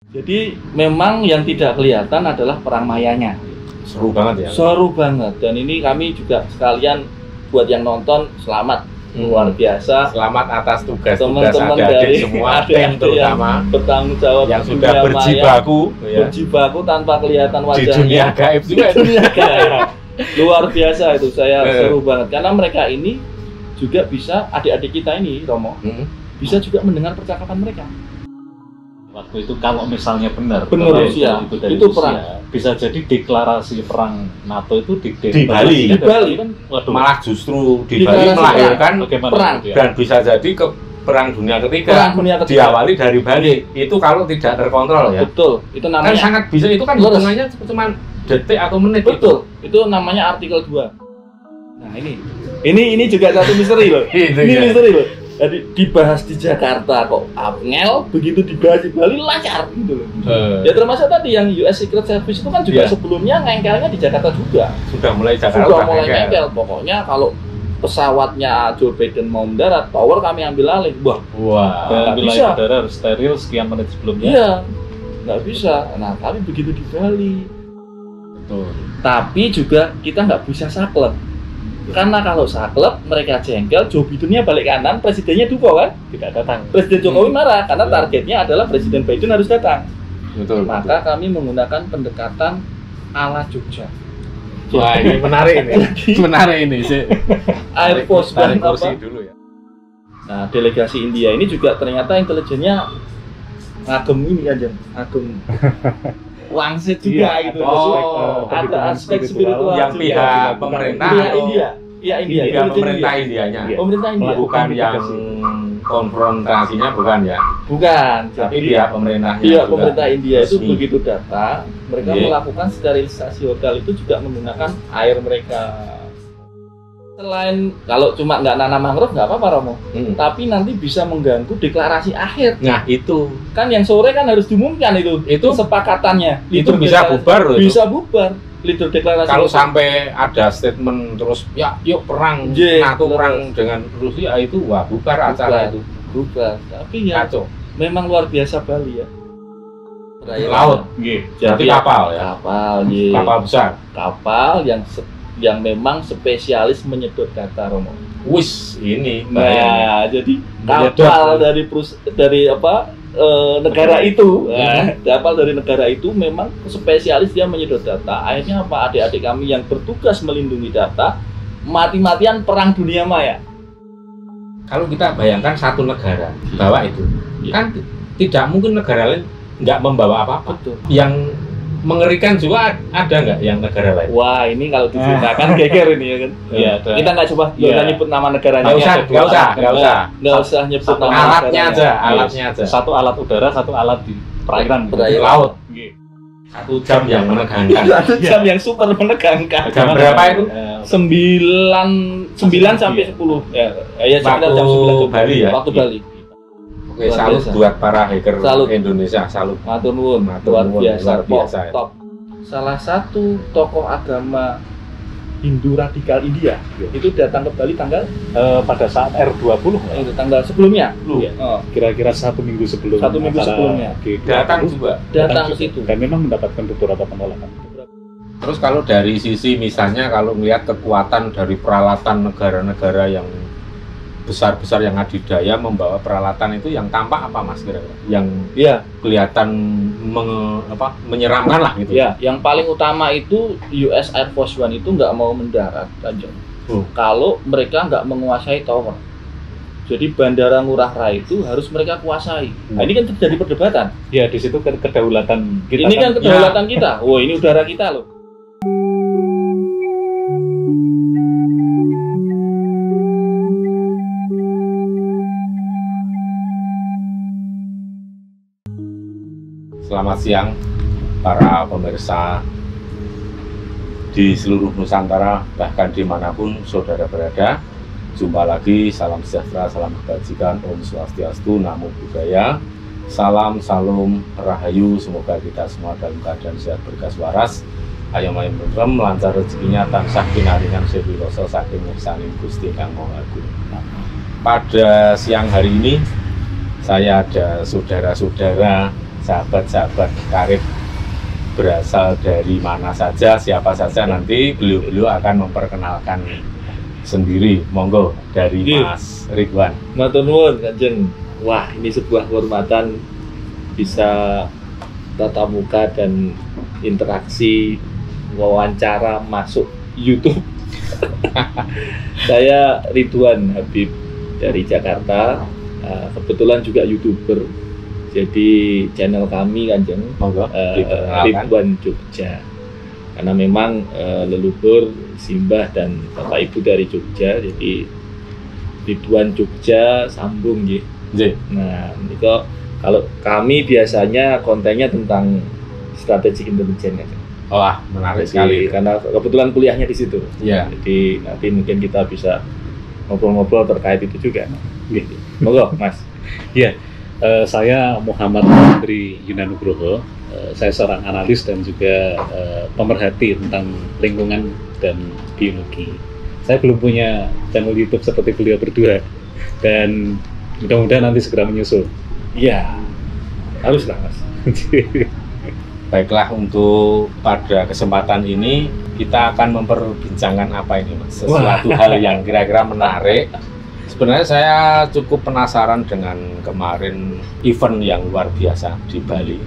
Jadi memang yang tidak kelihatan adalah perang mayanya. Seru banget ya. Seru banget. Dan ini kami juga sekalian buat yang nonton selamat luar biasa. Selamat atas tugas Teman-teman adik-adik dari semua, tim terutama bertanggung jawab yang sudah berjibaku ya. Berjibaku tanpa kelihatan wajahnya. Di dunia gaib juga. Di dunia gaib. Luar biasa itu, saya seru banget karena mereka ini juga bisa, adik-adik kita ini Romo bisa juga mendengar percakapan mereka. Waktu itu kalau misalnya benar Rusia itu perang, bisa jadi deklarasi perang NATO itu di Bali. Di Bali kan, waduh, malah justru di Bali melahirkan perang dan bisa jadi ke perang dunia ketiga. Diawali dari Bali. Itu kalau tidak terkontrol ya. Betul. Itu namanya kan sangat bisa, itu kan hitungannya cuma detik atau menit. Betul. Itu namanya artikel 2. Nah, ini juga satu misteri loh. Misteri loh. Jadi dibahas di Jakarta kok ngel, begitu dibahas di Bali lancar gitu loh. Ya termasuk tadi yang US Secret Service itu kan juga sebelumnya ngengkelnya di Jakarta juga. Sudah mulai Jakarta. Sudah mulai ngengkel. Pokoknya kalau pesawatnya Joe Biden mau mendarat, power kami ambil alih. Wah, wilayah udara harus steril sekian menit sebelumnya. Iya, nggak bisa. Nah, tapi begitu di Bali. Betul. Tapi juga kita nggak bisa saklek. Karena kalau saklek, mereka jengkel, Joe Bidennya balik kanan, presidennya duko kan? Tidak datang. Presiden Jokowi marah, karena targetnya adalah Presiden Biden harus datang. Betul. Maka kami menggunakan pendekatan ala Jogja. Wah, ini menarik ini. Menarik ini sih. Air Force One dulu ya. Nah, delegasi India ini juga ternyata intelijennya ngagem ini aja, ngagem wangsit juga gitu. Ada aspek spiritual yang pihak pemerintah India. Iya, India. Pihak pemerintah Indianya. Pemerintah India. Bukan yang konfrontasinya, bukan ya? Bukan. Tapi pihak pemerintahnya. Pihak pemerintah India itu begitu data, mereka melakukan sterilisasi hotel itu juga menggunakan air mereka. Selain kalau cuma nggak nanam mangrove nggak apa-apa Romo, tapi nanti bisa mengganggu deklarasi akhir. Nah itu kan yang sore kan harus diumumkan itu sepakatannya. Itu bisa bubar loh. Bisa bubar. Leader deklarasi. Kalau sampai ada statement terus ya yuk perang NATO perang dengan Rusia itu wah bubar acara itu. Bubar. Tapi ya kacau. Memang luar biasa Bali ya. Laut. Jadi kapal ya. Kapal besar. Kapal yang memang spesialis menyedot data Romo. Wis ini. Nah, jadi kapal dari negara itu, kapal dari negara itu memang spesialis dia menyedot data. Akhirnya apa? Adik-adik kami yang bertugas melindungi data mati-matian perang dunia maya. Kalau kita bayangkan satu negara bawa itu, kan tidak mungkin negara lain nggak membawa apa-apa. Betul. Yang mengerikan juga ada nggak yang negara lain? Wah, ini kalau diceritakan geger ini ya kan. Iya. Kita nggak coba nyebut nama negaranya. Nggak usah nyebut nama alatnya aja. Satu alat udara, satu alat di perairan. Laut. 1 jam yang menegangkan. 1 jam yang super menegangkan. Jam berapa itu? 9 sampai 10. Ya sekitar jam 9 Bali ya. Waktu Bali. Oke, salut buat para hacker Indonesia, salut. Matur nuwun, luar biasa. Top. Salah satu tokoh agama Hindu radikal India itu datang ke Bali tanggal pada saat R20 itu tanggal sebelumnya. Kira-kira 1 minggu sebelum. 1 minggu sebelumnya. Datang ke situ dan memang mendapatkan beberapa penolakan. Terus kalau dari sisi misalnya kalau melihat kekuatan dari peralatan negara-negara yang besar-besar yang adidaya membawa peralatan itu yang tampak apa Mas kira-kira? Yang kelihatan menyeramkan lah gitu. Ya, yang paling utama itu US Air Force One itu nggak mau mendarat aja. Kalau mereka nggak menguasai tower. Jadi Bandara Ngurah Rai itu harus mereka kuasai. Nah, ini kan terjadi perdebatan. Ya, di situ kan kedaulatan kita. Ini kan kedaulatan kita. Oh, ini udara kita loh. Selamat siang para pemirsa di seluruh Nusantara, bahkan dimanapun saudara berada. Jumpa lagi, salam sejahtera, salam kebajikan, Om Swastiastu, Namo Buddhaya. Salam, rahayu, semoga kita semua dalam keadaan sehat berkas waras. Ayo main berem, lancar rezekinya, tansah pinaringan sewiroso saking ngersaning Gusti Kang Maha Agung. Pada siang hari ini, saya ada saudara-saudara sahabat-sahabat karib berasal dari mana saja, siapa saja, nanti beliau-beliau akan memperkenalkan sendiri. Monggo dari Mas Ridwan. Matur nuwun Kanjeng. Wah, ini sebuah kehormatan bisa tatap muka dan interaksi wawancara masuk YouTube. Saya Ridwan Habib dari Jakarta, kebetulan juga YouTuber. Jadi channel kami Kanjeng Ridwan Jogja. Karena memang leluhur simbah dan bapak ibu dari Jogja, jadi Ridwan Jogja sambung ya. Nah, ini kok kalau kami biasanya kontennya tentang strategic intelligence ya. Wah, menarik sekali. Karena kebetulan kuliahnya di situ. Iya. Jadi nanti mungkin kita bisa ngobrol-ngobrol terkait itu juga. Gitu. Monggo, Mas. Iya. Saya Muhammad Andri Yunanugroho. Saya seorang analis dan juga pemerhati tentang lingkungan dan biologi. Saya belum punya channel YouTube seperti beliau berdua, dan mudah-mudahan nanti segera menyusul. Iya, haruslah Mas. Baiklah, untuk pada kesempatan ini kita akan memperbincangkan apa ini, Mas? Sesuatu hal yang kira-kira menarik. Sebenarnya saya cukup penasaran dengan kemarin event yang luar biasa di Bali,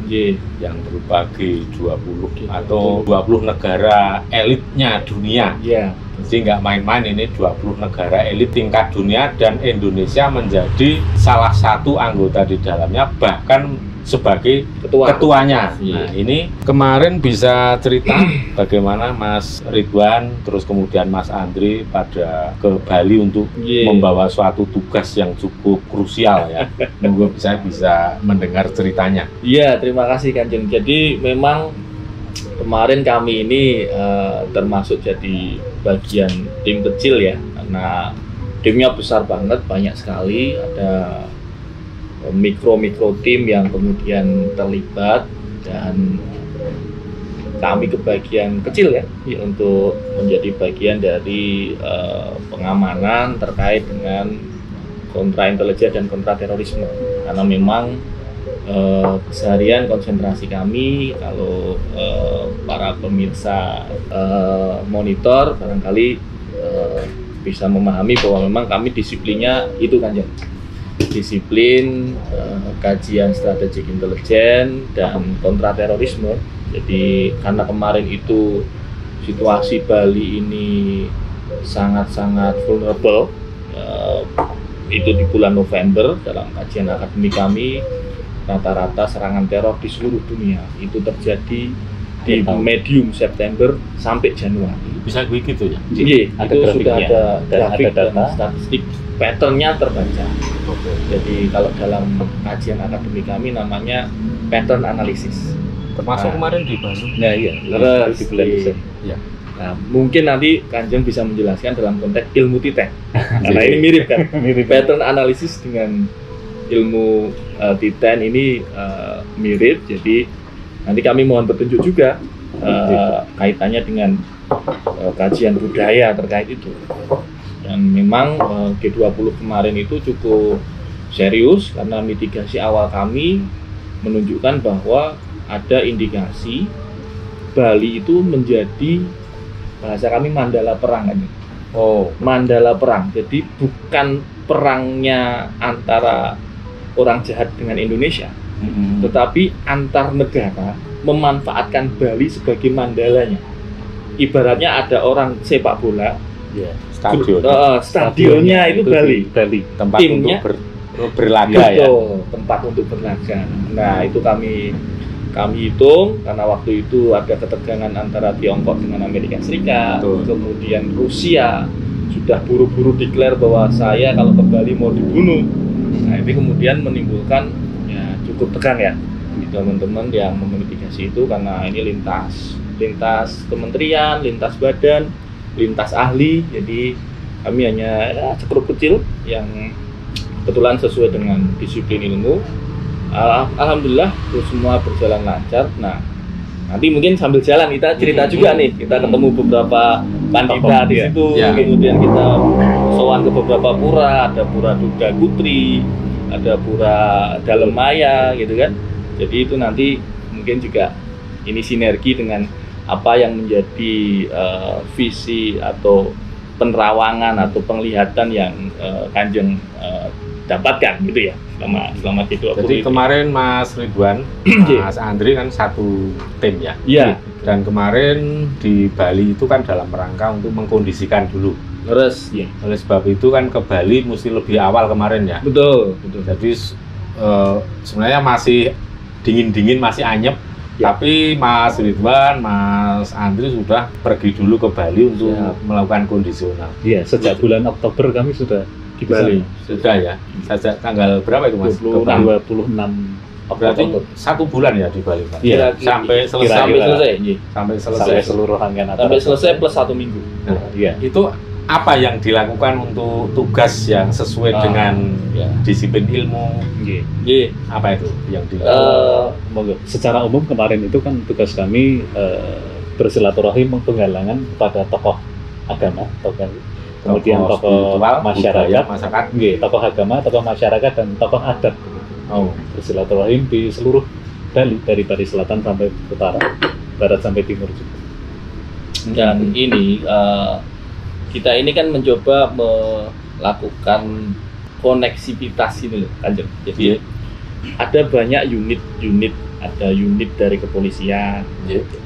yang berupa G20 atau 20 negara elitnya dunia. Jadi nggak main-main, ini 20 negara elit tingkat dunia dan Indonesia menjadi salah satu anggota di dalamnya, bahkan sebagai ketuanya. Nah, ini kemarin bisa cerita bagaimana Mas Ridwan terus kemudian Mas Andri pada ke Bali untuk membawa suatu tugas yang cukup krusial ya. Monggo saya bisa mendengar ceritanya. Iya, terima kasih Kanjeng. Jadi memang kemarin kami ini termasuk jadi bagian tim kecil ya, karena timnya besar banget, banyak sekali, ada mikro tim yang kemudian terlibat, dan kami kebagian kecil ya untuk menjadi bagian dari pengamanan terkait dengan kontra intelijen dan kontra terorisme, karena memang keseharian konsentrasi kami, kalau para pemirsa monitor barangkali bisa memahami bahwa memang kami disiplinnya itu kan, disiplin kajian strategik intelijen dan kontra terorisme. Jadi karena kemarin itu situasi Bali ini sangat-sangat vulnerable, itu di bulan November dalam kajian akademik kami, rata-rata serangan teror di seluruh dunia itu terjadi di medium September sampai Januari. Bisa begitu ya? Iya, itu sudah ada grafik dan statistik, patternnya terbaca. Jadi kalau dalam kajian akademik kami namanya pattern analisis. Termasuk kemarin di Bandung. Nah iya, di bulan Desember. Ya. Nah, mungkin nanti Kanjeng bisa menjelaskan dalam konteks ilmu Titen. Karena ini mirip kan, pattern analisis dengan ilmu Titen ini mirip. Jadi nanti kami mohon petunjuk juga kaitannya dengan kajian budaya terkait itu. Dan memang G20 kemarin itu cukup serius karena mitigasi awal kami menunjukkan bahwa ada indikasi Bali itu menjadi, bahasa kami, mandala perang kan. Mandala perang. Jadi bukan perangnya antara orang jahat dengan Indonesia, tetapi antar negara memanfaatkan Bali sebagai mandalanya. Ibaratnya ada orang sepak bola, stadionnya itu Bali, tempat timnya untuk berlaga ya. Tempat untuk berlaga. Nah, itu kami hitung karena waktu itu ada ketegangan antara Tiongkok dengan Amerika Serikat. Kemudian Rusia sudah buru-buru declare bahwa saya kalau ke Bali mau dibunuh. Nah, ini kemudian menimbulkan ya cukup tegang ya teman-teman yang memitigasi itu, karena ini lintas kementerian, lintas badan, lintas ahli. Jadi kami hanya sekrup kecil yang kebetulan sesuai dengan disiplin ilmu. Alhamdulillah itu semua berjalan lancar. Nah, nanti mungkin sambil jalan kita cerita juga nih, kita ketemu beberapa kandidat di situ, kemudian kita sowan ke beberapa pura, ada pura Duga Putri, ada pura Dalemaya gitu kan. Jadi itu nanti mungkin juga ini sinergi dengan apa yang menjadi visi atau penerawangan atau penglihatan yang Kanjeng dapatkan gitu ya selama G20. Jadi kemarin Mas Ridwan, Mas Andri kan satu tim ya. Iya. Dan kemarin di Bali itu kan dalam rangka untuk mengkondisikan dulu. Terus ya. Oleh sebab itu kan ke Bali mesti lebih awal kemarin ya. Betul. Jadi sebenarnya masih dingin-dingin, masih anyep. Ya. Tapi Mas Ridwan, Mas Andri sudah pergi dulu ke Bali untuk melakukan kondisional. Iya, sejak bulan Oktober kami sudah di Bali. Sudah ya. Sejak tanggal berapa itu Mas? 26 Berarti Oktober. 1 bulan ya di Bali Pak? Iya. Sampai selesai. Sampai Sampai seluruh rangkaian acara. Sampai selesai plus 1 minggu. Nah, iya. Itu apa yang dilakukan untuk tugas yang sesuai dengan disiplin ilmu? Apa itu yang dilakukan? Secara umum kemarin itu kan tugas kami bersilaturahim penggalangan pada tokoh agama, kemudian tokoh masyarakat, tokoh agama, tokoh masyarakat dan tokoh adat. Bersilaturahim di seluruh Bali dari Bali Selatan sampai utara, barat sampai timur juga. Dan ini kita ini kan mencoba melakukan koneksivitas ini loh, Kanjeng. Jadi ada banyak unit-unit, ada unit dari kepolisian,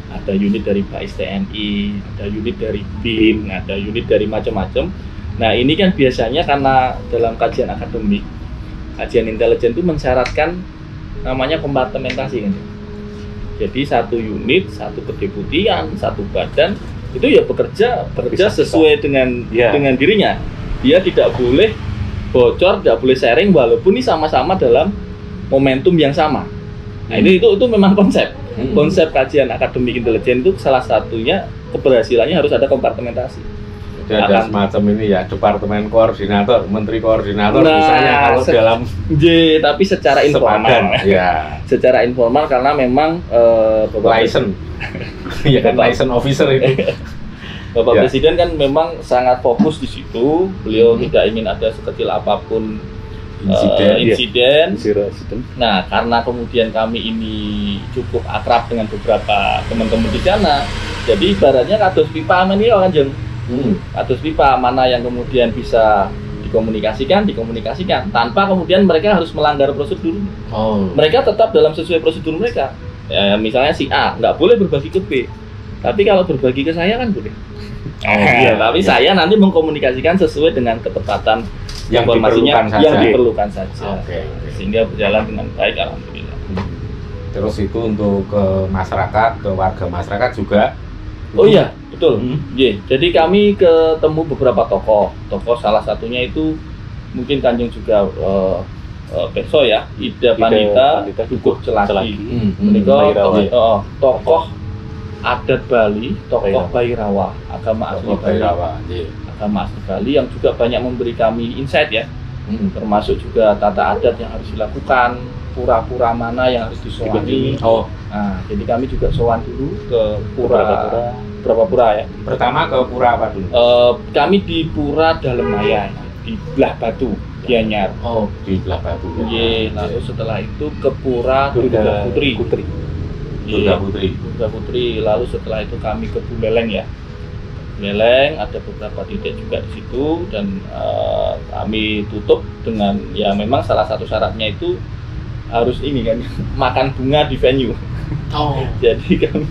ada unit dari Bais TNI, ada unit dari BIN, ada unit dari macam-macam. Nah ini kan biasanya karena dalam kajian akademik, kajian intelijen itu mensyaratkan namanya kompartementasi kan. Jadi satu unit, satu kedeputian, satu badan itu ya bekerja sesuai dengan dirinya. Dia tidak boleh bocor, tidak boleh sharing walaupun ini sama-sama dalam momentum yang sama. Nah, itu memang konsep kajian akademik intelijen itu salah satunya keberhasilannya harus ada kompartementasi. Jadi ada semacam ini ya, departemen koordinator, menteri koordinator misalnya kalau dalam tapi secara informal. Secara informal karena memang license. Iya kan, license officer itu. Bapak Presiden kan memang sangat fokus di situ. Beliau tidak ingin ada sekecil apapun insiden. Nah, karena kemudian kami ini cukup akrab dengan beberapa teman-teman di sana, jadi ibaratnya kados pipa ini Kanjeng. Kados pipa mana yang kemudian bisa dikomunikasikan tanpa kemudian mereka harus melanggar prosedur. Mereka tetap dalam sesuai prosedur mereka. Ya, misalnya si A nggak boleh berbagi ke B, tapi kalau berbagi ke saya kan boleh. Tapi saya nanti mengkomunikasikan sesuai dengan ketepatan yang informasinya yang diperlukan saja. Sehingga berjalan dengan baik, alhamdulillah. Terus itu untuk ke masyarakat, ke warga masyarakat juga. Oh iya, betul. Jadi kami ketemu beberapa tokoh salah satunya itu mungkin Kanjeng juga Peso ya, Ida Panita Dukuh Celaki. Tokoh adat Bali, tokoh Bhairawa, agama asli Bali. Agama asli Bali yang juga banyak memberi kami insight ya. Termasuk juga tata adat yang harus dilakukan, pura-pura mana yang harus disowani. Nah, jadi kami juga sowan dulu ke beberapa pura ya. Pertama ke pura apa dulu? Kami di Pura Dalemaya, di Belah Batu, Gianyar. Di Belah Batu. Lalu setelah itu ke Pura Durga Putri. Lalu setelah itu kami ke Buleleng ya. Buleleng ada beberapa titik juga di situ dan kami tutup dengan ya memang salah satu syaratnya itu harus ini kan makan bunga di venue. Jadi kami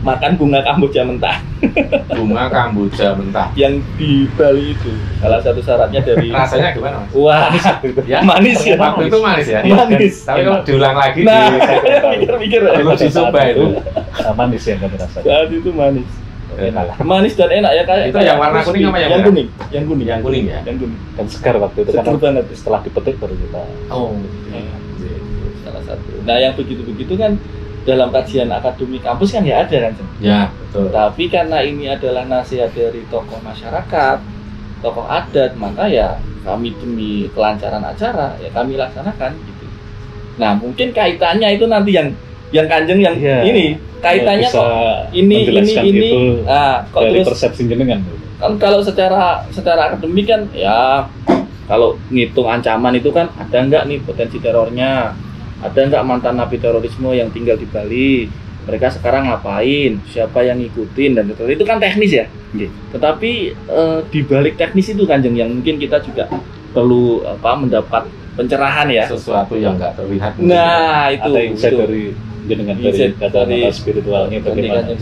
makan bunga kamboja mentah. Bunga kamboja mentah. Yang di Bali itu salah satu syaratnya dari. Rasanya gimana Mas? Wah, manis ya. Waktu itu manis ya. Manis. Tapi kalau diulang lagi, mikir-mikir. Kalau dicoba itu manis ya kami rasakan. Saat itu manis. Manis dan enak ya kayak. Itu yang warna kuning apa yang kuning? Yang kuning ya. Yang kuning. Dan segar waktu itu karena setelah dipetik baru kita. Salah satu. Nah yang begitu-begitu kan dalam kajian akademik kampus kan ya ada kan? Ya, betul. Tapi karena ini adalah nasihat dari tokoh masyarakat, tokoh adat, maka ya kami demi kelancaran acara ya kami laksanakan gitu. Nah mungkin kaitannya itu nanti yang Kanjeng yang ini kaitannya kok ini. Kok dari terus persepsi jenengan? Kan kalau secara akademik kan ya kalau ngitung ancaman itu kan ada enggak nih potensi terornya. ada nggak mantan napi terorisme yang tinggal di Bali, mereka sekarang ngapain, siapa yang ngikutin dan itu kan teknis ya. Tetapi di balik teknis itu Kanjeng yang mungkin kita juga perlu mendapat pencerahan ya, sesuatu yang nggak terlihat. Nah itu insight dari jenengan dari kata-kata spiritualnya bagaimana.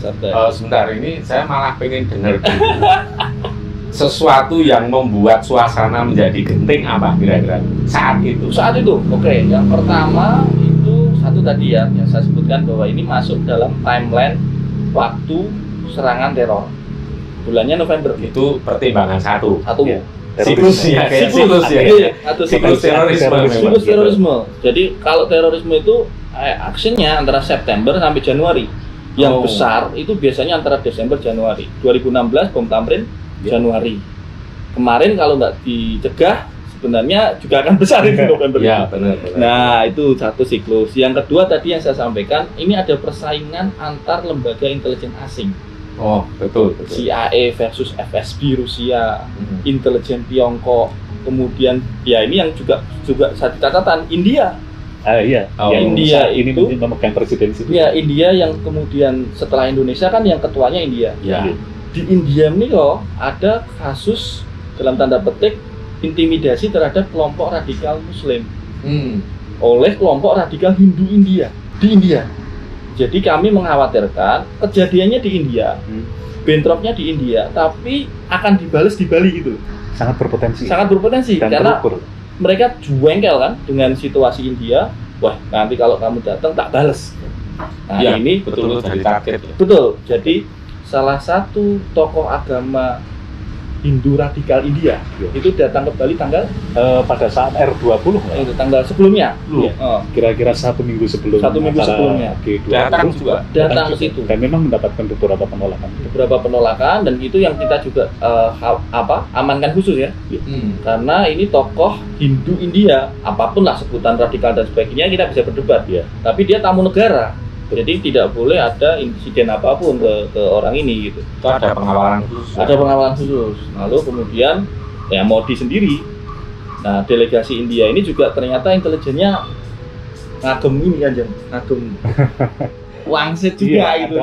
Sebentar, ini saya malah pengen dengar sesuatu yang membuat suasana menjadi genting apa kira-kira saat itu? Oke. Yang pertama itu satu tadi ya, yang saya sebutkan bahwa ini masuk dalam timeline waktu serangan teror. Bulannya November. Itu pertimbangan satu. Ya. Siklus terorisme. Jadi kalau terorisme itu actionnya antara September sampai Januari. Yang besar itu biasanya antara Desember Januari. 2016 bom Tamrin Januari. Kemarin kalau nggak dicegah sebenarnya juga akan besar itu November. Ya, benar. Nah, itu satu siklus. Yang kedua tadi yang saya sampaikan, ini ada persaingan antar lembaga intelijen asing. Oh, betul. CIA versus FSB Rusia, intelijen Tiongkok, kemudian ya ini yang juga satu catatan India. India ini memegang presidensi. Ya, India yang kemudian setelah Indonesia kan yang ketuanya India. Ya. Di India ini kok ada kasus dalam tanda petik intimidasi terhadap kelompok radikal Muslim oleh kelompok radikal Hindu India di India. Jadi kami mengkhawatirkan kejadiannya di India, bentroknya di India, tapi akan dibalas di Bali gitu. Sangat berpotensi Dan karena mereka jengkel kan dengan situasi India. Wah, nanti kalau kamu datang tak balas. Nah, ya, ini betul jadi target. Betul. Jadi salah satu tokoh agama Hindu radikal India itu datang ke Bali tanggal pada saat R20 itu tanggal sebelumnya. Kira-kira 1 minggu sebelumnya datang ke situ dan memang mendapatkan beberapa penolakan dan itu yang kita juga amankan khusus ya. Karena ini tokoh Hindu India, apapun lah sebutan radikal dan sebagainya kita bisa berdebat ya. Tapi dia tamu negara. Jadi tidak boleh ada insiden apapun ke orang ini gitu. Itu ada pengawalan khusus. Ada pengawalan khusus. Lalu kemudian ya Modi sendiri. Nah, delegasi India ini juga ternyata intelijennya ngagem ini aja, ngagem wangsit juga itu.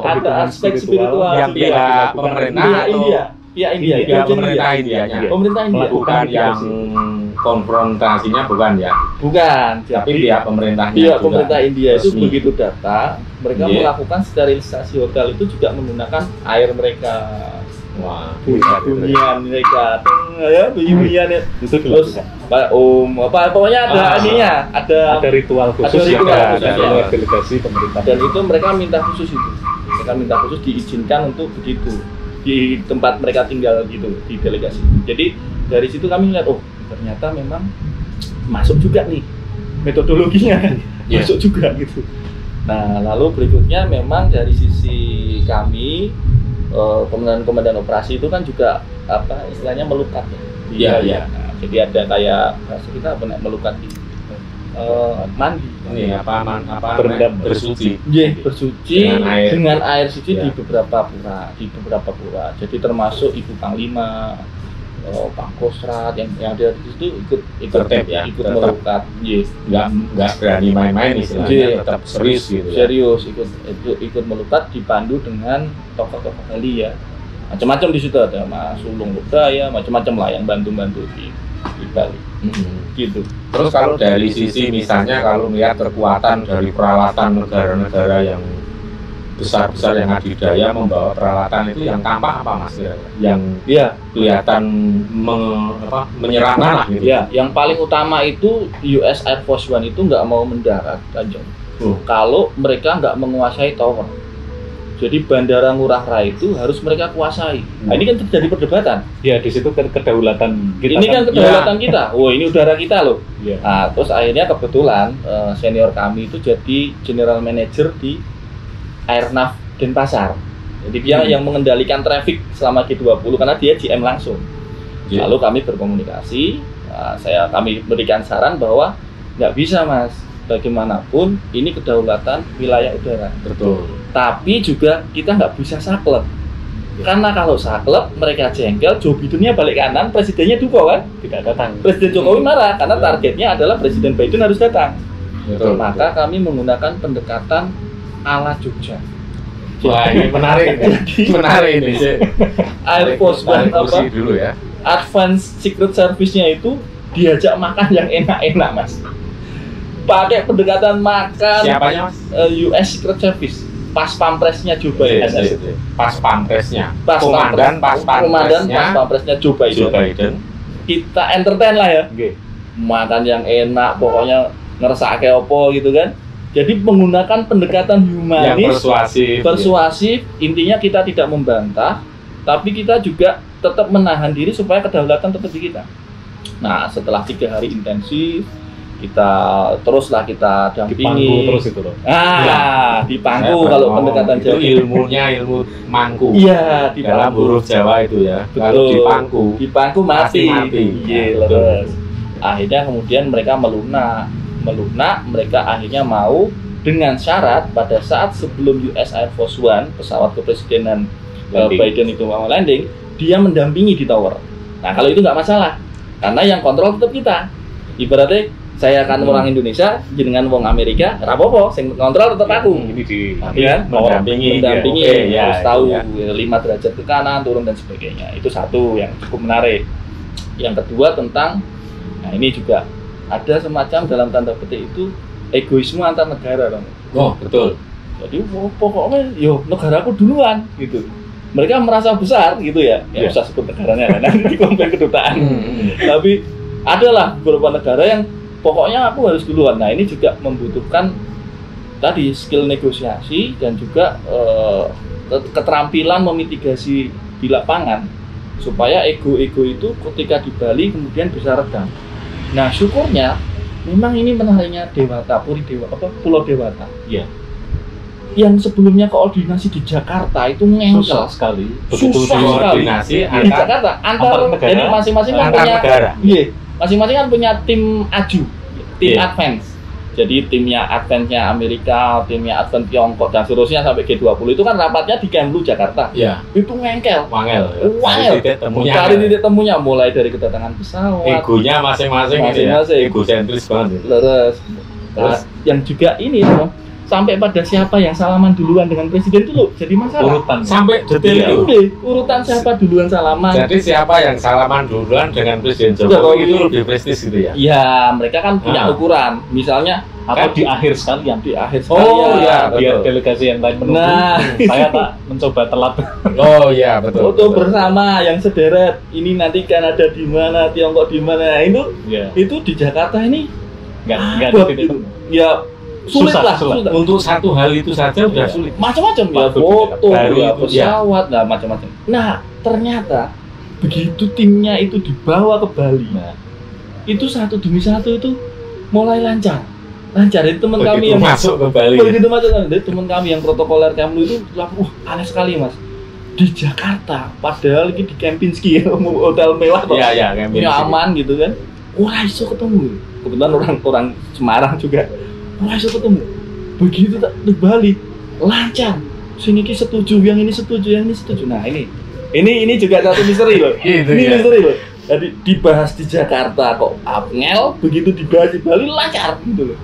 Ada aspek spiritual yang pihak pemerintah pemerintah India bukan yang konfrontasinya bukan ya, tapi pihak pemerintahnya pemerintah India itu resmi. Begitu datang mereka melakukan sterilisasi hotel itu juga menggunakan air mereka. Wah, bunyian mereka bunyian itu terus pokoknya ada ininya, ada ritual khusus ada delegasi pemerintah dan itu mereka minta khusus diizinkan untuk begitu di tempat mereka tinggal gitu di delegasi. Jadi dari situ kami lihat ternyata memang masuk juga nih metodologinya masuk juga gitu. Nah lalu berikutnya memang dari sisi kami komandan operasi itu kan juga istilahnya melukat ya. Nah, jadi ada kayak kita melukat di mandi berendam bersuci dengan air suci di beberapa pura. Jadi termasuk Ibu Panglima, Pangkostrat yang ada di situ ikut melukat. Nggak berani main-main istilahnya, tetap serius gitu. Serius ikut melukat dipandu dengan tokoh-tokoh Bali ya. Macam-macam di situ ada Mas Sulung Lodaya, macam-macam lah yang bantu-bantu di Bali. Gitu. Terus kalau dari sisi misalnya kalau melihat kekuatan dari peralatan negara-negara yang besar-besar yang adidaya membawa peralatan itu yang tampak apa Mas? Yang kelihatan menyerangkan lah gitu. Ya, yang paling utama itu US Air Force One itu nggak mau mendarat Kanjeng. Kalau mereka nggak menguasai tower. Jadi bandara Ngurah Rai itu harus mereka kuasai. Nah, ini kan terjadi perdebatan. Ya, di situ kedaulatan kita. Ini kan kedaulatan kita. Ini udara kita loh. Ya. Nah, terus akhirnya kebetulan senior kami itu jadi general manager di Airnav Denpasar. Jadi dia yang mengendalikan traffic selama G20 karena dia GM langsung. Lalu kami berkomunikasi, kami berikan saran bahwa nggak bisa Mas, bagaimanapun ini kedaulatan wilayah udara. Betul. Tapi juga kita nggak bisa saklek. Karena kalau saklek mereka jengkel, Joe Biden-nya balik kanan, presidennya duko kan? Tidak datang. Presiden Jokowi marah karena targetnya adalah Presiden Biden harus datang. Betul, Maka kami menggunakan pendekatan ala Jogja. Wah, ini menarik ini. Menarik ini. Air Force One apa? Dulu ya. Advanced Secret Service-nya itu diajak makan yang enak-enak, Mas. Pakai pendekatan makan. Siapanya, Mas? US Secret Service. Pas pampresnya Joe Biden. Pas pampresnya. Komandan pas pampresnya Joe Biden. Kita entertain lah ya. Makan yang enak, pokoknya ngeresake opo gitu kan. Jadi menggunakan pendekatan humanis, yang persuasif, intinya kita tidak membantah, tapi kita juga tetap menahan diri supaya kedaulatan tetap di kita. Nah, setelah 3 hari intensif, kita dampingi. Di pangku terus itu loh. Di pangku kalau pendekatan Jawa. Itu ilmunya ilmu mangku. Iya, di dalam huruf Jawa itu ya. Kalau di pangku mati. Iya, terus. Akhirnya kemudian mereka melunak, mereka akhirnya mau dengan syarat pada saat sebelum US Air Force One, pesawat kepresidenan Biden itu mau landing, dia mendampingi di tower. Nah, kalau itu nggak masalah, karena yang kontrol tetap kita. Ibaratnya saya akan orang Indonesia, jenengan wong Amerika, rapopo, sing kontrol tetap aku. Ini di mendampingi, ya. Harus tahu 5 derajat ke kanan, turun dan sebagainya. Itu satu yang cukup menarik. Yang kedua tentang, nah ini juga ada semacam dalam tanda petik itu egoisme antar negara, Bang. Oh, betul. Jadi pokoknya negaraku duluan gitu. Mereka merasa besar gitu ya. Ya usah sebut negaranya nanti komplain kedutaan. Tapi adalah beberapa negara yang pokoknya aku harus duluan. Nah, ini juga membutuhkan tadi skill negosiasi dan juga keterampilan memitigasi di lapangan supaya ego-ego itu ketika di Bali kemudian bisa redam. Nah, syukurnya memang ini menariknya Pulau Dewata. Iya. Yang sebelumnya koordinasi di Jakarta itu ngengkel sekali. Susah koordinasi di Jakarta antar negara. Jadi masing-masing kan punya negara. Iya, masing-masing kan punya tim aju, tim advance. Jadi timnya advance-nya Amerika, timnya advance Tiongkok dan seterusnya sampai G20 itu kan rapatnya di Kemlu Jakarta. Iya. Itu ngengkel. Wangel. Cari titik temunya mulai dari kedatangan pesawat. Egonya masing-masing. Egosentris banget. Terus yang juga ini loh, sampai pada siapa yang salaman duluan dengan presiden itu loh jadi masalah. Urutan sampai detail itu. Urutan siapa duluan salaman. Jadi siapa yang salaman duluan dengan Presiden Jokowi itu lebih prestis gitu ya? Iya, mereka kan punya ukuran. Misalnya atau di akhir sekalian. Di akhir sekalian. Oh iya, biar delegasi yang lain menunggu. Nah, saya tak mencoba telat. Oh iya, betul. Foto bersama yang sederet. Ini nanti Kanada di mana, Tiongkok di mana. Itu di Jakarta ini enggak ada titik temu. Ya sulit. Untuk satu hal itu saja udah sulit. Macam-macam ya, foto, pesawat, macam-macam. Nah, ternyata begitu timnya itu dibawa ke Bali, itu satu demi satu itu mulai lancar. Itu teman kami yang masuk ke Bali. Begitu masuk, teman kami yang protokoler Kemlu itu, aneh sekali, Mas. Di Jakarta, padahal ini di Kempinski, hotel mewah, Kempinski. Aman gitu kan. Ora iso ketemu. Kebetulan orang Semarang juga. Ora iso ketemu. Begitu tak di Bali lancar. Sini ki setuju, yang ini setuju. Nah, ini juga satu misteri loh. Misteri loh. Jadi dibahas di Jakarta kok ngel, begitu dibahas di Bali lancar gitu loh.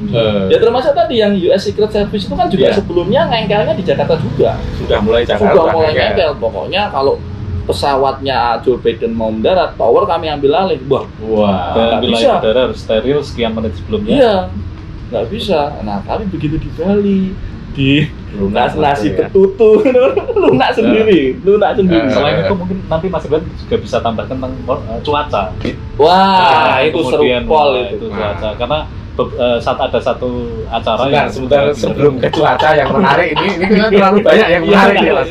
Ya termasuk tadi yang US Secret Service itu kan juga sebelumnya ngengkelnya di Jakarta juga. Sudah mulai ngengkel. Pokoknya kalau pesawatnya Joe Biden mau mendarat, tower kami ambil alih. Dan wilayah udara harus steril sekian menit sebelumnya. Iya, nggak bisa. Nah, kami begitu di Bali, di nasi betutu, lunak sendiri. Selain itu mungkin nanti Mas Iban juga bisa tambahkan tentang cuaca. Wah, itu seru pol itu cuaca. Karena saat ada satu acara sebentar sebelum ke cuaca yang menarik ini kan terlalu banyak yang menarik ya, Mas.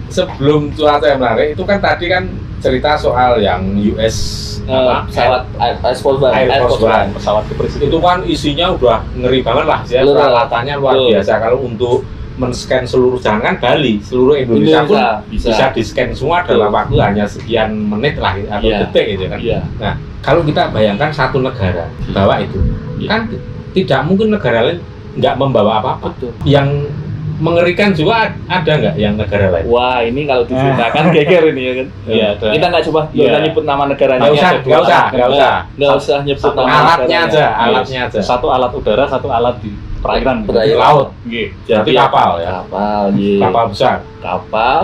Sebelum cuaca yang menarik itu kan tadi kan cerita soal yang US pesawat Air Force One, pesawat kepresidenan itu kan isinya udah ngeri banget lah ya, peralatannya luar biasa. Kalau untuk men-scan seluruh jangan Bali, seluruh Indonesia pun bisa di-scan semua dalam waktu hanya sekian menit lah atau detik gitu kan. Nah, kalau kita bayangkan satu negara bawa itu kan tidak mungkin negara lain nggak membawa apa-apa. Yang mengerikan juga ada nggak yang negara lain? Wah, ini kalau diceritakan geger ini ya kan. Iya, Kita nggak coba nyebut nama negaranya. Nggak usah nyebut nama alatnya negaranya. aja, alatnya aja. Satu alat udara, satu alat di perairan. Laut. Jadi Jadi kapal ya. Kapal, iya. Kapal besar. Kapal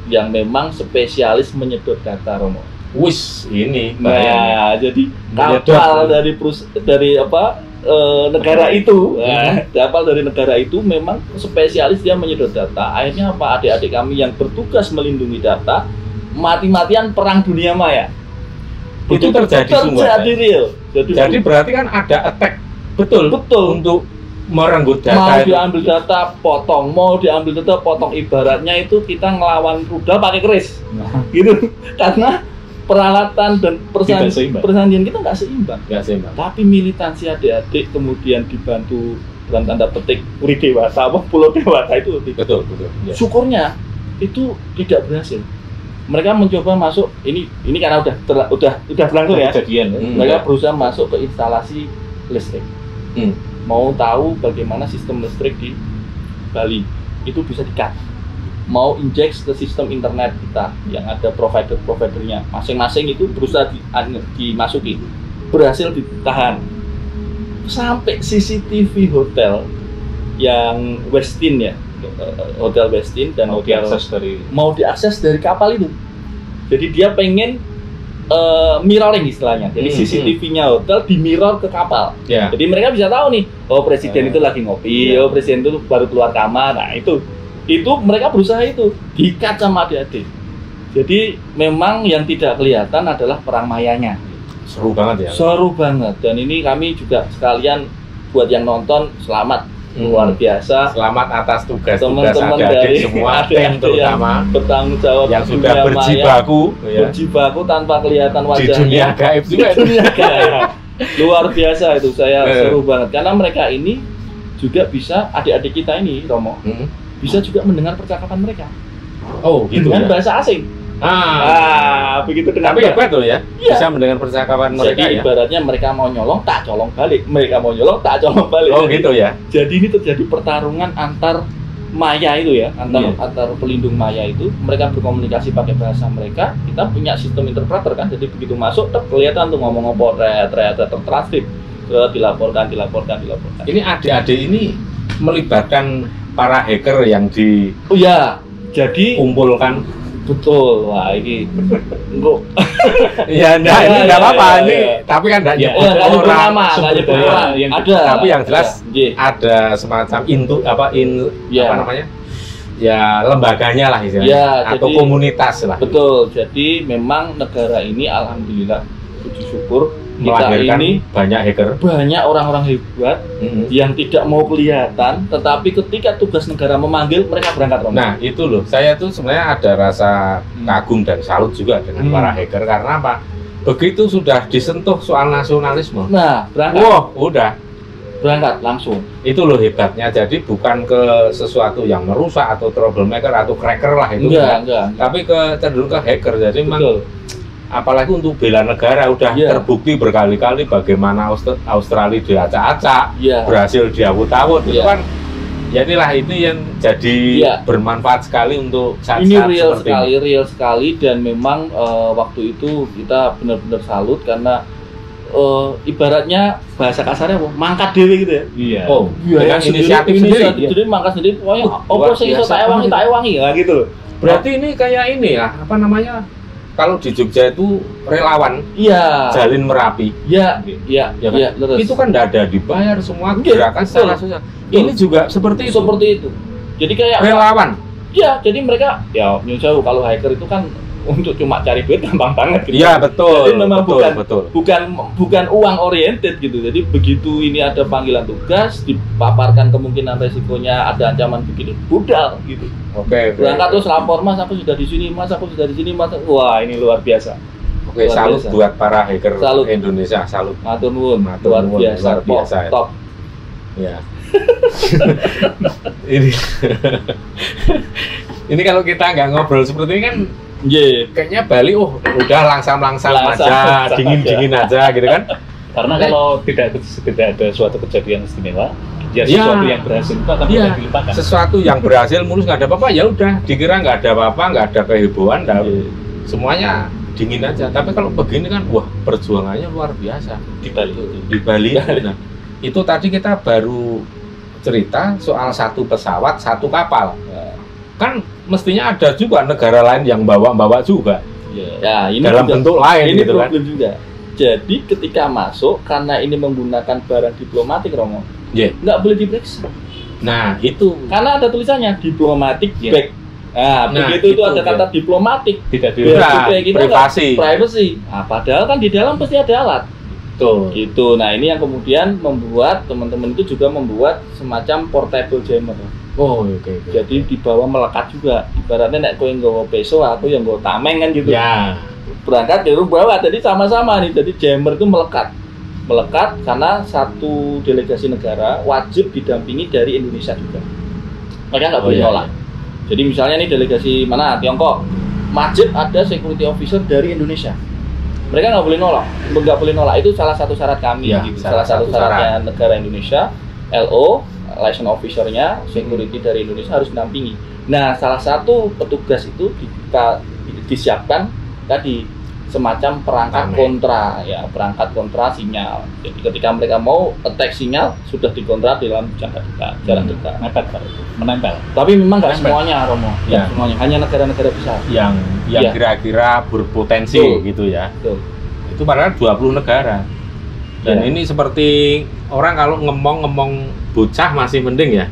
yang memang spesialis menyedot data, Romo. Wis, ini bahaya. Nah, jadi Menyedot. kapal dari negara itu, kapal dari negara itu memang spesialis dia menyedot data. Akhirnya apa? Adik-adik kami yang bertugas melindungi data mati-matian perang dunia maya. Itu terjadi semua. Terjadi real. Jadi berarti kan ada attack betul untuk merenggut data mau itu. diambil data potong, mau diambil data potong, ibaratnya itu kita ngelawan rudal pakai keris, gitu. Karena peralatan dan persandian kita nggak seimbang. Tapi militansi adik-adik kemudian dibantu dalam tanda petik Puri Dewata, Pulau Dewata itu Betul. Ya. syukurnya itu tidak berhasil. Mereka mencoba masuk ini karena udah berlangsung ya. Kejadian. Mereka berusaha masuk ke instalasi listrik. Mau tahu bagaimana sistem listrik di Bali itu bisa di-cut. Mau injek ke sistem internet kita yang ada providernya masing-masing itu berusaha dimasuki, berhasil ditahan sampai CCTV hotel yang Westin ya, hotel Westin dan mau diakses dari kapal itu. Jadi dia pengen mirroring istilahnya. Jadi CCTV-nya hotel di mirror ke kapal. Yeah. Jadi mereka bisa tahu nih, oh presiden itu lagi ngopi, oh presiden itu baru keluar kamar. Nah itu mereka berusaha itu di-cut sama adik-adik. Jadi memang yang tidak kelihatan adalah perang mayanya. Seru banget ya. Seru banget. Dan ini kami juga sekalian buat yang nonton selamat luar biasa. Selamat atas tugas Teman-teman adik-adik dari semua adik-adik tim terutama yang bertanggung jawab yang di sudah dunia berjibaku ya. berjibaku tanpa kelihatan Di wajahnya. dunia gaib Di juga. dunia gaib. Luar biasa itu, saya seru banget karena mereka ini juga bisa, adik-adik kita ini Romo bisa juga mendengar percakapan mereka. Oh gitu dengan ya. bahasa asing. Begitu dengan Tapi hebat loh ya, Iya. bisa mendengar percakapan mereka jadi ya. ibaratnya mereka mau nyolong tak colong balik, mereka mau nyolong tak colong balik. Oh gitu ya. Jadi ini terjadi pertarungan antar maya itu ya, antar pelindung maya itu, mereka berkomunikasi pakai bahasa mereka. Kita punya sistem interpreter kan, jadi begitu masuk kelihatan tuh ngomong ternyata tertranskrip, dilaporkan. Ini adik-adik ini melibatkan para hacker yang jadi dikumpulkan. betul. Wah ini enggak. Ya enggak, ini enggak apa-apa ini, tapi kan enggak nyebut orang. Ada. Tapi yang jelas ada semacam apa namanya? Ya lembaganya lah istilahnya, atau jadi, komunitas lah. Betul. Jadi memang negara ini alhamdulillah puji syukur melahirkan ini banyak hacker, banyak orang-orang hebat yang tidak mau kelihatan, tetapi ketika tugas negara memanggil mereka berangkat. Nah itu loh, saya tuh sebenarnya ada rasa kagum dan salut juga dengan para hacker karena apa? Begitu sudah disentuh soal nasionalisme, nah berangkat. Udah berangkat langsung. Itu loh hebatnya. Jadi bukan ke sesuatu yang merusak atau troublemaker atau cracker lah itu, enggak. Tapi cenderung ke hacker. Jadi memang apalagi untuk bela negara udah terbukti berkali-kali bagaimana Australia diacak-acak, berhasil diawut-awut. Itu kan ya inilah ini yang jadi bermanfaat sekali untuk saat-saat ini seperti real sekali dan memang waktu itu kita benar-benar salut karena ibaratnya bahasa kasarnya mangkat dewe gitu ya. Iya. Dengan inisiatif sendiri. Jadi mangkat sendiri pokoknya opo sing iso tak ewangi ya gitu loh. Berarti ini kayak ini ya, apa namanya? Kalau di Jogja itu relawan, Jalin Merapi, itu kan tidak ada dibayar, semua gerakan secara sosial. Ini juga seperti itu. Jadi kayak relawan. Iya, jadi mereka nyusul kalau hacker itu kan untuk cuma cari duit gampang banget gitu. Iya betul. Jadi memang betul. bukan uang oriented gitu. Jadi begitu ini ada panggilan tugas, dipaparkan kemungkinan resikonya, ada ancaman begini, budal gitu. Oke. Berangkat terus lapor, Mas aku sudah di sini, Mas. Wah ini luar biasa. Oke, salut buat para hacker Indonesia, salut. Matur nuwun, luar biasa. Top. Ya. Ini kalau kita nggak ngobrol seperti ini kan, kayaknya Bali udah langsam aja, dingin aja gitu kan. Karena kalau tidak ada suatu kejadian istimewa, Ya sesuatu yang berhasil itu akan mudah dilupakan. Sesuatu yang berhasil mulus nggak ada apa-apa, ya udah dikira nggak ada apa-apa, nggak ada kehebohan, semuanya dingin aja. Tapi kalau begini kan, wah perjuangannya luar biasa di Bali. Nah, itu tadi kita baru cerita soal satu pesawat, satu kapal. Kan mestinya ada juga negara lain yang bawa juga. Ya, ini dalam juga, bentuk lain ini gitu kan. Problem juga. Jadi ketika masuk, karena ini menggunakan barang diplomatik, Romo, nggak boleh diperiksa. Nah itu karena ada tulisannya diplomatic bag. Nah, begitu itu ada kata diplomatik, tidak privacy. Nah, padahal kan di dalam pasti ada alat. Tuh. Gitu. Nah, ini yang kemudian membuat teman-teman itu juga membuat semacam portable jammer. Oh, oke. Jadi dibawa melekat juga. Ibaratnya nek kowe nggawa peso, aku yang nggawa tameng kan gitu. Ya. Berangkat dari bawa, jadi sama-sama nih. Jadi jammer itu melekat karena satu delegasi negara wajib didampingi dari Indonesia juga. Mereka nggak boleh nolak. Jadi misalnya nih delegasi mana Tiongkok, wajib ada security officer dari Indonesia. Mereka nggak boleh nolak. Itu salah satu syarat kami. Gitu. Salah satu syaratnya negara Indonesia, LO, license officer-nya, security dari Indonesia harus mendampingi. Nah, salah satu petugas itu disiapkan tadi semacam perangkat kontra sinyal. Jadi ketika mereka mau attack sinyal sudah dikontra dalam jarak dekat, menempel. Tapi memang nggak semuanya, Romo. Ya. Semuanya, hanya negara-negara besar yang kira-kira berpotensi gitu ya. Betul. Itu padahal 20 negara. Dan ini seperti orang kalau ngomong bocah masih mending ya.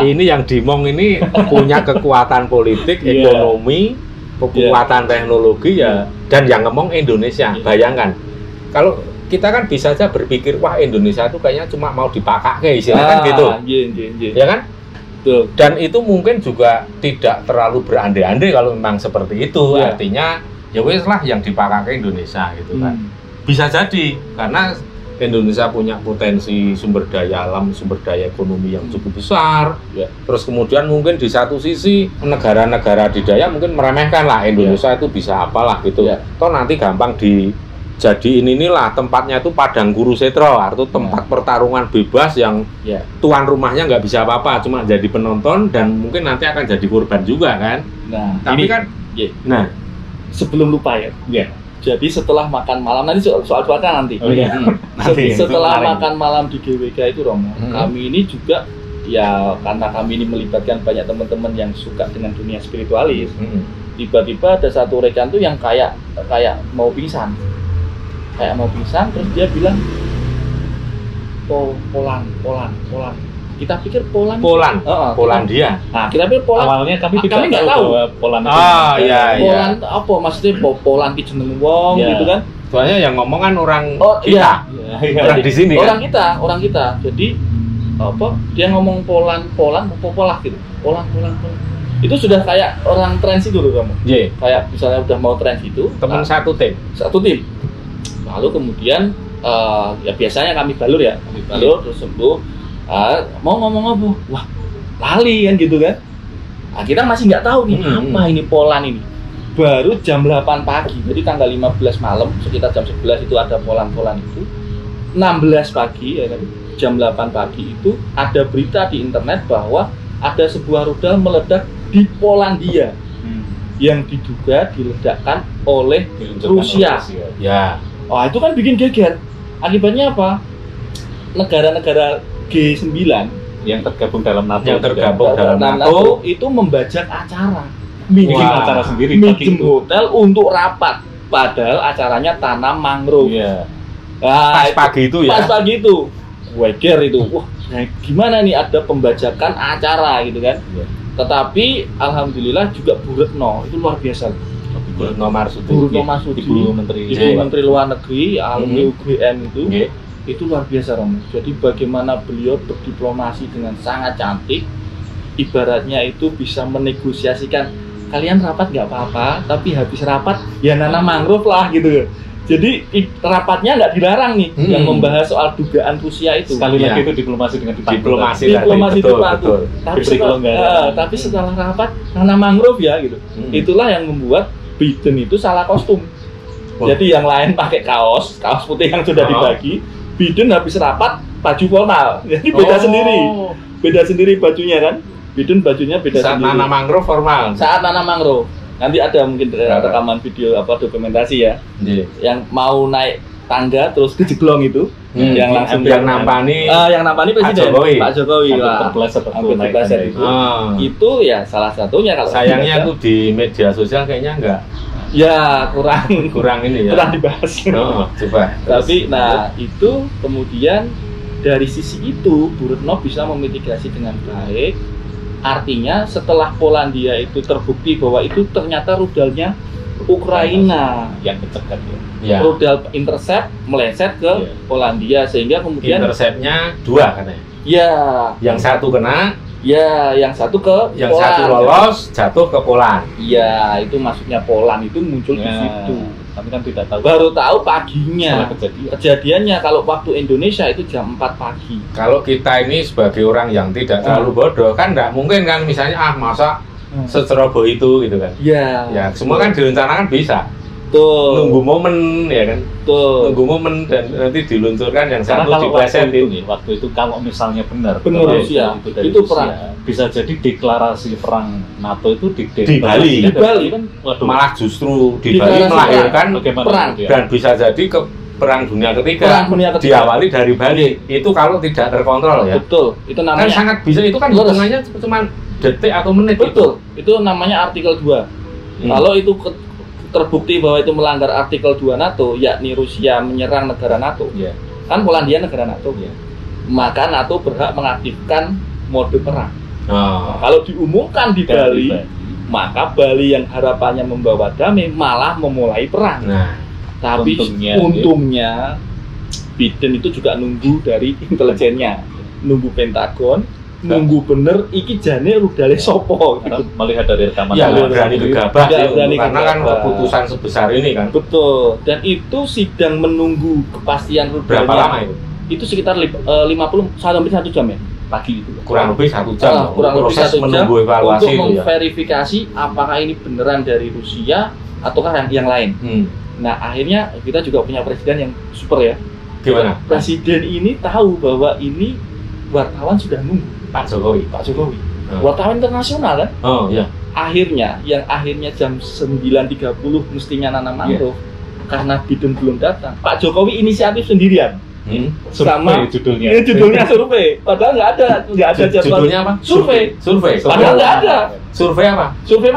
Ini yang dimong ini punya kekuatan politik, ekonomi, kekuatan teknologi dan yang ngomong Indonesia. Bayangkan kalau kita kan bisa aja berpikir wah Indonesia itu kayaknya cuma mau dipakai istilahnya kan gitu. Ya kan? Tuh. Dan itu mungkin juga tidak terlalu berandai-andai kalau memang seperti itu. Artinya ya wes lah yang dipakai Indonesia gitu kan. Bisa jadi karena Indonesia punya potensi sumber daya alam, sumber daya ekonomi yang cukup besar. Terus kemudian mungkin di satu sisi negara-negara adidaya mungkin meremehkan lah Indonesia itu bisa apalah gitu. Toh nanti gampang dijadiin inilah tempatnya itu padang Kurusetra, artinya tempat pertarungan bebas yang tuan rumahnya nggak bisa apa-apa, cuma jadi penonton dan mungkin nanti akan jadi korban juga kan. Nah, tapi kan, sebelum lupa jadi setelah makan malam nanti soal cuaca nanti. Setelah makan malam di GWK itu Romo, kami ini juga karena kami ini melibatkan banyak teman-teman yang suka dengan dunia spiritualis. Tiba-tiba ada satu rekan tuh yang kayak mau pingsan. Terus dia bilang Poland. Kita pikir Polandia. Nah, kita pikir Poland. Awalnya kami nggak tahu Poland itu. Poland apa maksudnya Poland ki jeneng wong gitu kan. Soalnya yang ngomong kan orang kita. Orang di sini kan. Orang kita. Jadi dia ngomong Poland gitu. Poland. Itu sudah kayak orang tren itu loh kamu. Kayak misalnya udah mau tren gitu. Teman satu tim. Lalu kemudian biasanya kami balur terus sembuh. Mau ngomong apa? Wah, lali kan gitu kan. Nah, kita masih nggak tahu nih apa ini Poland ini. Baru jam 8 pagi, jadi tanggal 15 malam, sekitar jam 11 itu ada Poland itu. 16 pagi jam 8 pagi itu ada berita di internet bahwa ada sebuah rudal meledak di Polandia yang diduga diledakkan oleh Rusia. Oh, itu kan bikin geger. Akibatnya apa? Negara-negara G9 yang tergabung dalam NATO, itu membajak acara, bikin acara sendiri, bikin hotel untuk rapat, padahal acaranya tanam mangrove. Pas pagi itu weger itu, wah gimana nih ada pembajakan acara gitu kan. Tetapi alhamdulillah juga Bu Retno itu luar biasa. Bu Retno Marsudi, Ibu Menteri Luar Negeri, alumni UGM itu luar biasa Romo. Jadi bagaimana beliau berdiplomasi dengan sangat cantik, ibaratnya itu bisa menegosiasikan kalian rapat nggak apa-apa, tapi habis rapat ya nanam mangrove lah gitu. Jadi rapatnya nggak dilarang nih yang membahas soal dugaan Rusia itu. Sekali lagi itu diplomasi dengan diplomasi betul. Tapi setelah rapat nanam mangrove ya gitu. Itulah yang membuat Biden itu salah kostum. Jadi yang lain pakai kaos putih yang sudah dibagi. Biden habis rapat baju formal. Jadi beda sendiri bajunya kan. Biden bajunya beda saat sendiri. nanam mangrove formal. Saat nanam mangrove. Nanti ada mungkin rekaman video dokumentasi ya. Yang mau naik tangga terus kejeglong itu. Yang langsung yang nampani presiden Pak Jokowi lah. Terpleset itu. Itu ya salah satunya kalau sayangnya tuh di media sosial kayaknya enggak. Ya kurang ini ya. Kurang dibahas. Coba. Tapi itu kemudian dari sisi itu Bu Retno bisa memitigasi dengan baik. Artinya setelah Polandia itu terbukti bahwa itu ternyata rudalnya Ukraina yang kecekat ya. Rudal intercept meleset ke Polandia sehingga kemudian interceptnya 2 katanya. Ya. Yang satu kena. Ya, yang satu ke yang Poland. Satu lolos jatuh ke Poland. Iya, itu maksudnya Poland itu muncul di situ. Tapi kan tidak tahu. Baru tahu paginya. Kejadiannya kalau waktu Indonesia itu jam 4 pagi. Kalau kita ini sebagai orang yang tidak terlalu bodoh kan nggak mungkin kan misalnya masa seceroboh itu gitu kan. Iya. Ya, semua kan direncanakan bisa. Tuh. Nunggu momen ya kan. Tuh. Nunggu momen dan nanti diluncurkan yang karena satu diplesetin. Waktu itu kalau misalnya benar Rusia itu perang. Bisa jadi deklarasi perang NATO itu di Bali. Di Bali kan malah justru di Bali melahirkan perang dan bisa jadi ke perang dunia ketiga diawali dari Bali. Itu kalau tidak terkontrol ya. Betul. Itu namanya kan sangat bisa itu kan hitungannya cuma detik atau menit. Betul. Itu namanya artikel 2. Kalau itu terbukti bahwa itu melanggar artikel 2 NATO, yakni Rusia menyerang negara NATO, kan Polandia negara NATO, maka NATO berhak mengaktifkan mode perang. Kalau diumumkan di Bali, maka Bali yang harapannya membawa damai malah memulai perang. Tapi untungnya Biden itu juga nunggu dari intelijennya, nunggu Pentagon, nunggu bener iki jane rudale sopo gitu. Melihat dari rekaman ya berani gegabah karena kan keputusan sebesar ini kan. Betul. Dan itu sidang menunggu kepastian rudalnya. Berapa lama itu? Itu sekitar 50 sampai 1 jam ya pagi itu. Kurang lebih 1 jam. Kurang lebih 1 jam menunggu evaluasi untuk itu memverifikasi apakah ini beneran dari Rusia ataukah yang lain. Nah akhirnya kita juga punya presiden yang super ya. Gimana? Presiden ini tahu bahwa ini wartawan sudah nunggu. Pak Jokowi. Wartawan internasional kan? Oh iya. Akhirnya jam 9.30 mestinya nanam mangrove. Karena Biden belum datang. Pak Jokowi inisiatif sendirian. Sama judulnya. Ini judulnya survei. Padahal nggak ada jadwal. Judulnya apa? Survei. Padahal nggak ada. Survei apa? Survei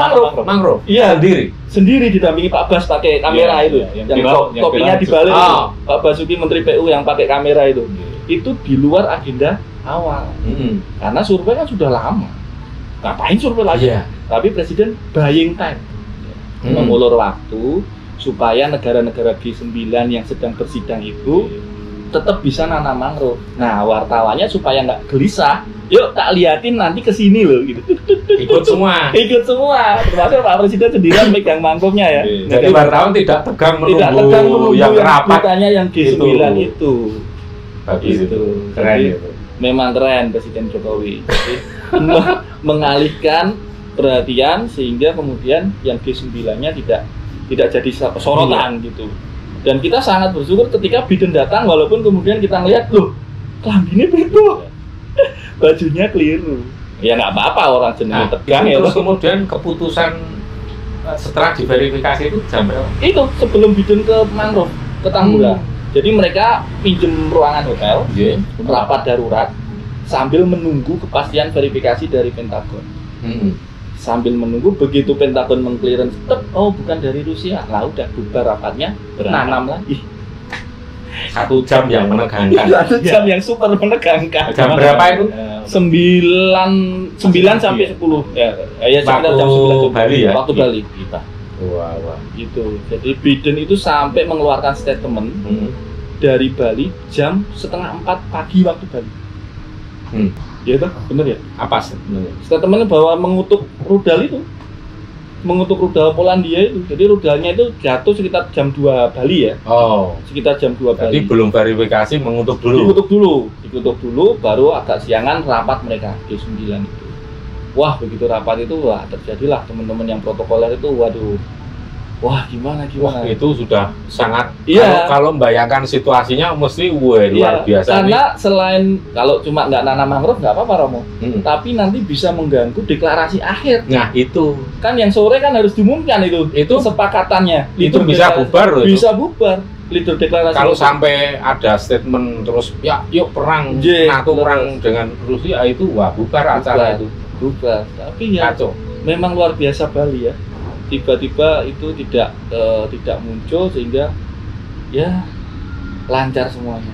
mangrove. Iya. Sendiri didampingi Pak Bas pakai kamera itu. Yang topinya dibalik. Pak Basuki Menteri PU yang pakai kamera itu. Itu di luar agenda awal. Karena survei kan sudah lama. Ngapain survei lagi? Tapi presiden buying time. Mengulur waktu supaya negara-negara G9 yang sedang bersidang itu tetap bisa nanam mangrove. Nah, wartawannya supaya nggak gelisah, yuk tak liatin nanti kesini loh gitu. Ikut semua. Termasuk Pak Presiden sendirian megang mangrove-nya ya. Jadi wartawan tidak tegang menunggu yang rapat yang G9 itu. Bagus itu. Keren itu. Memang keren Presiden Jokowi. Jadi mengalihkan perhatian sehingga kemudian yang G9-nya tidak jadi sorotan gitu. Dan kita sangat bersyukur ketika Biden datang walaupun kemudian kita ngelihat loh kelaminnya beda, bajunya keliru. Ya nggak apa-apa orang jenenge tegang ya. Terus kemudian keputusan setelah diverifikasi itu jam berapa? Itu sebelum Biden ke mangrove ke Tambora. Jadi mereka pinjem ruangan hotel, rapat darurat sambil menunggu kepastian verifikasi dari Pentagon. Sambil menunggu begitu Pentagon mengclearance oh bukan dari Rusia, lah udah bubar rapatnya, nanam lagi. 1 jam yang menegangkan. 1 jam yang super menegangkan. Jam berapa itu? 9 sampai 10 ya sekitar jam 9 Bali ya. Waktu Bali kita. Wah. Gitu. Jadi Biden itu sampai mengeluarkan statement dari Bali jam 3:30 pagi waktu Bali. Ya itu benar ya? Apa sebenarnya? Statementnya bahwa mengutuk rudal Polandia itu. Jadi rudalnya itu jatuh sekitar jam 2 Bali ya. Sekitar jam 2 Bali. Jadi belum verifikasi mengutuk Dikutuk dulu baru agak siangan rapat mereka G9 itu. Wah, begitu rapat itu terjadilah teman-teman yang protokoler itu waduh. wah gimana Wah, itu sudah sangat, Iya. kalau membayangkan situasinya mesti luar Iya, biasa nih. karena selain kalau cuma nggak nanam mangrove nggak apa-apa Romo, tapi nanti bisa mengganggu deklarasi akhir. Nah itu Kan yang sore kan harus diumumkan itu kesepakatannya. itu Leader bisa deklarasi- bubar loh. Bisa bubar. Leader deklarasi. Kalau sampai ada statement terus ya yuk perang, NATO perang dengan Rusia, itu wah bubar acara itu. Bubar. Tapi ya Kacau. memang luar biasa Bali ya. Tiba-tiba itu tidak muncul sehingga ya lancar semuanya.